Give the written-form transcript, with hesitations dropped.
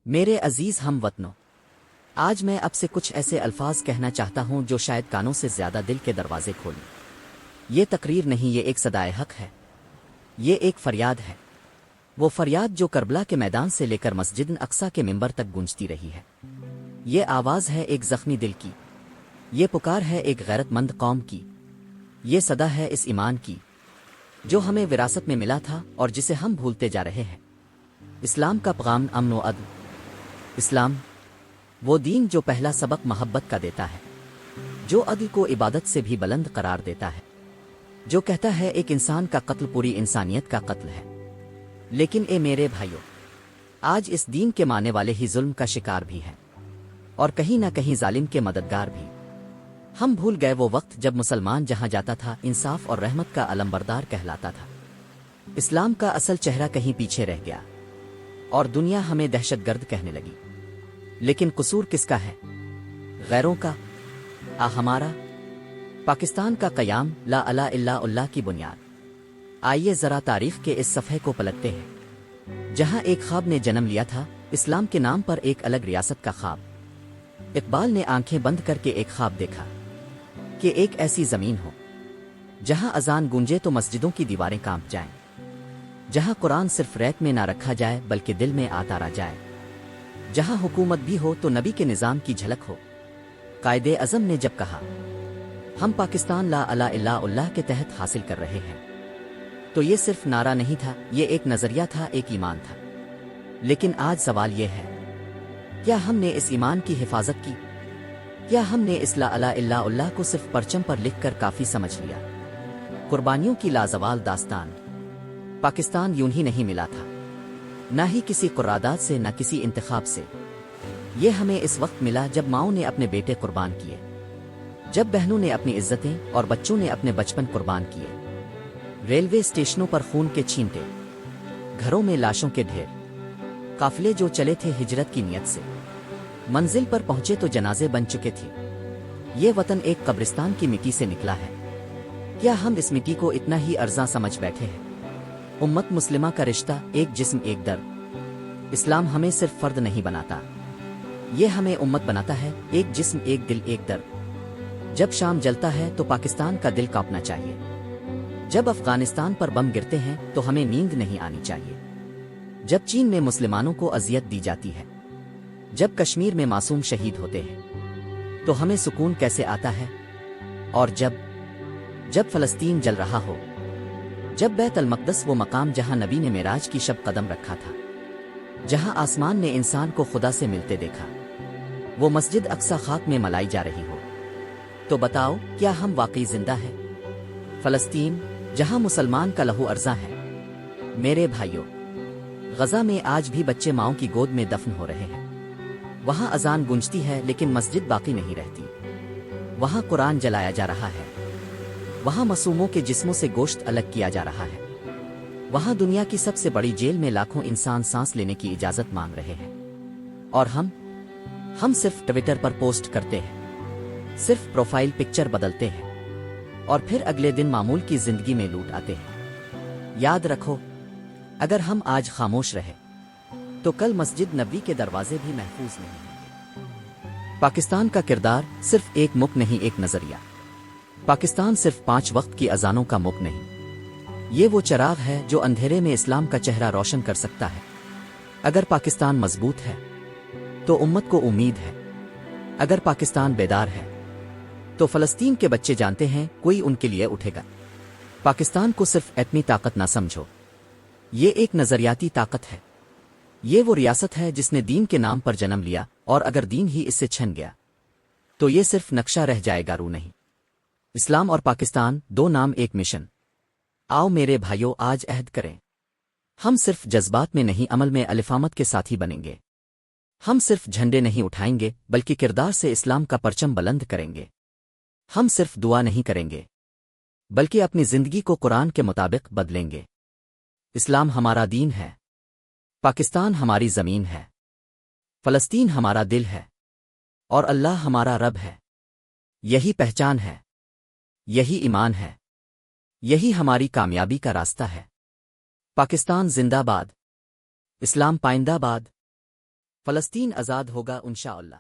میرے عزیز ہم وطنوں، آج میں اب سے کچھ ایسے الفاظ کہنا چاہتا ہوں جو شاید کانوں سے زیادہ دل کے دروازے کھولیں۔ یہ تقریر نہیں، یہ ایک صدائے حق ہے، یہ ایک فریاد ہے، وہ فریاد جو کربلا کے میدان سے لے کر مسجد اقصی کے منبر تک گونجتی رہی ہے۔ یہ آواز ہے ایک زخمی دل کی، یہ پکار ہے ایک غیرت مند قوم کی، یہ صدا ہے اس ایمان کی جو ہمیں وراثت میں ملا تھا اور جسے ہم بھولتے جا رہے ہیں۔ اسلام کا پیغام امن و عدل۔ اسلام وہ دین جو پہلا سبق محبت کا دیتا ہے، جو عدل کو عبادت سے بھی بلند قرار دیتا ہے، جو کہتا ہے ایک انسان کا قتل پوری انسانیت کا قتل ہے۔ لیکن اے میرے بھائیوں، آج اس دین کے ماننے والے ہی ظلم کا شکار بھی ہیں، اور کہیں نہ کہیں ظالم کے مددگار بھی۔ ہم بھول گئے وہ وقت جب مسلمان جہاں جاتا تھا انصاف اور رحمت کا علمبردار کہلاتا تھا۔ اسلام کا اصل چہرہ کہیں پیچھے رہ گیا اور دنیا ہمیں دہشت گرد کہنے لگی۔ لیکن قصور کس کا ہے؟ غیروں کا؟ ہمارا؟ پاکستان کا قیام لا الہ الا اللہ کی بنیاد۔ آئیے ذرا تاریخ کے اس صفحے کو پلٹتے ہیں، جہاں ایک خواب نے جنم لیا تھا، اسلام کے نام پر ایک الگ ریاست کا خواب۔ اقبال نے آنکھیں بند کر کے ایک خواب دیکھا کہ ایک ایسی زمین ہو جہاں اذان گونجے تو مسجدوں کی دیواریں کانپ جائیں، جہاں قرآن صرف ریک میں نہ رکھا جائے بلکہ دل میں آتا رہ جائے، جہاں حکومت بھی ہو تو نبی کے نظام کی جھلک ہو۔ قائد اعظم نے جب کہا ہم پاکستان لا الہ الا اللہ کے تحت حاصل کر رہے ہیں، تو یہ صرف نعرہ نہیں تھا، یہ ایک نظریہ تھا، ایک ایمان تھا۔ لیکن آج سوال یہ ہے، کیا ہم نے اس ایمان کی حفاظت کی؟ کیا ہم نے اس لا الہ الا اللہ کو صرف پرچم پر لکھ کر کافی سمجھ لیا؟ قربانیوں کی لازوال داستان۔ پاکستان یوں ہی نہیں ملا تھا، نہ ہی کسی قرارداد سے، نہ کسی انتخاب سے۔ یہ ہمیں اس وقت ملا جب ماؤں نے اپنے بیٹے قربان کیے، جب بہنوں نے اپنی عزتیں اور بچوں نے اپنے بچپن قربان کیے۔ ریلوے اسٹیشنوں پر خون کے چھینٹے، گھروں میں لاشوں کے ڈھیر، قافلے جو چلے تھے ہجرت کی نیت سے، منزل پر پہنچے تو جنازے بن چکے تھے۔ یہ وطن ایک قبرستان کی مٹی سے نکلا ہے۔ کیا ہم اس مٹی کو اتنا ہی ارزاں سمجھ بیٹھے ہیں؟ امت مسلمہ کا رشتہ ایک جسم ایک درد۔ اسلام ہمیں صرف فرد نہیں بناتا، یہ ہمیں امت بناتا ہے، ایک جسم ایک دل ایک درد۔ جب شام جلتا ہے تو پاکستان کا دل کانپنا چاہیے، جب افغانستان پر بم گرتے ہیں تو ہمیں نیند نہیں آنی چاہیے، جب چین میں مسلمانوں کو اذیت دی جاتی ہے، جب کشمیر میں معصوم شہید ہوتے ہیں تو ہمیں سکون کیسے آتا ہے؟ اور جب فلسطین جل رہا ہو، جب بیت المقدس، وہ مقام جہاں نبی نے معراج کی شب قدم رکھا تھا، جہاں آسمان نے انسان کو خدا سے ملتے دیکھا، وہ مسجد اقصی خاک میں ملائی جا رہی ہو، تو بتاؤ کیا ہم واقعی زندہ ہیں؟ فلسطین جہاں مسلمان کا لہو ارزاں ہے۔ میرے بھائیوں، غزہ میں آج بھی بچے ماؤں کی گود میں دفن ہو رہے ہیں، وہاں اذان گونجتی ہے لیکن مسجد باقی نہیں رہتی، وہاں قرآن جلایا جا رہا ہے، وہاں معصوموں کے جسموں سے گوشت الگ کیا جا رہا ہے، وہاں دنیا کی سب سے بڑی جیل میں لاکھوں انسان سانس لینے کی اجازت مانگ رہے ہیں، اور ہم صرف ٹویٹر پر پوسٹ کرتے ہیں، صرف پروفائل پکچر بدلتے ہیں، اور پھر اگلے دن معمول کی زندگی میں لوٹ آتے ہیں۔ یاد رکھو، اگر ہم آج خاموش رہے تو کل مسجد نبوی کے دروازے بھی محفوظ نہیں ہیں۔ پاکستان کا کردار صرف ایک ملک نہیں، ایک نظریہ۔ پاکستان صرف 5 وقت کی اذانوں کا ملک نہیں، یہ وہ چراغ ہے جو اندھیرے میں اسلام کا چہرہ روشن کر سکتا ہے۔ اگر پاکستان مضبوط ہے تو امت کو امید ہے، اگر پاکستان بیدار ہے تو فلسطین کے بچے جانتے ہیں کوئی ان کے لیے اٹھے گا۔ پاکستان کو صرف ایٹمی طاقت نہ سمجھو، یہ ایک نظریاتی طاقت ہے۔ یہ وہ ریاست ہے جس نے دین کے نام پر جنم لیا، اور اگر دین ہی اس سے چھن گیا تو یہ صرف نقشہ رہ جائے گا، روح نہیں۔ اسلام اور پاکستان، 2 نام ایک مشن۔ آؤ میرے بھائیوں، آج عہد کریں، ہم صرف جذبات میں نہیں، عمل میں الفامت کے ساتھی بنیں گے۔ ہم صرف جھنڈے نہیں اٹھائیں گے بلکہ کردار سے اسلام کا پرچم بلند کریں گے۔ ہم صرف دعا نہیں کریں گے بلکہ اپنی زندگی کو قرآن کے مطابق بدلیں گے۔ اسلام ہمارا دین ہے، پاکستان ہماری زمین ہے، فلسطین ہمارا دل ہے، اور اللہ ہمارا رب ہے۔ یہی پہچان ہے، یہی ایمان ہے، یہی ہماری کامیابی کا راستہ ہے۔ پاکستان زندہ باد، اسلام پائندہ باد۔ فلسطین آزاد ہوگا انشاءاللہ۔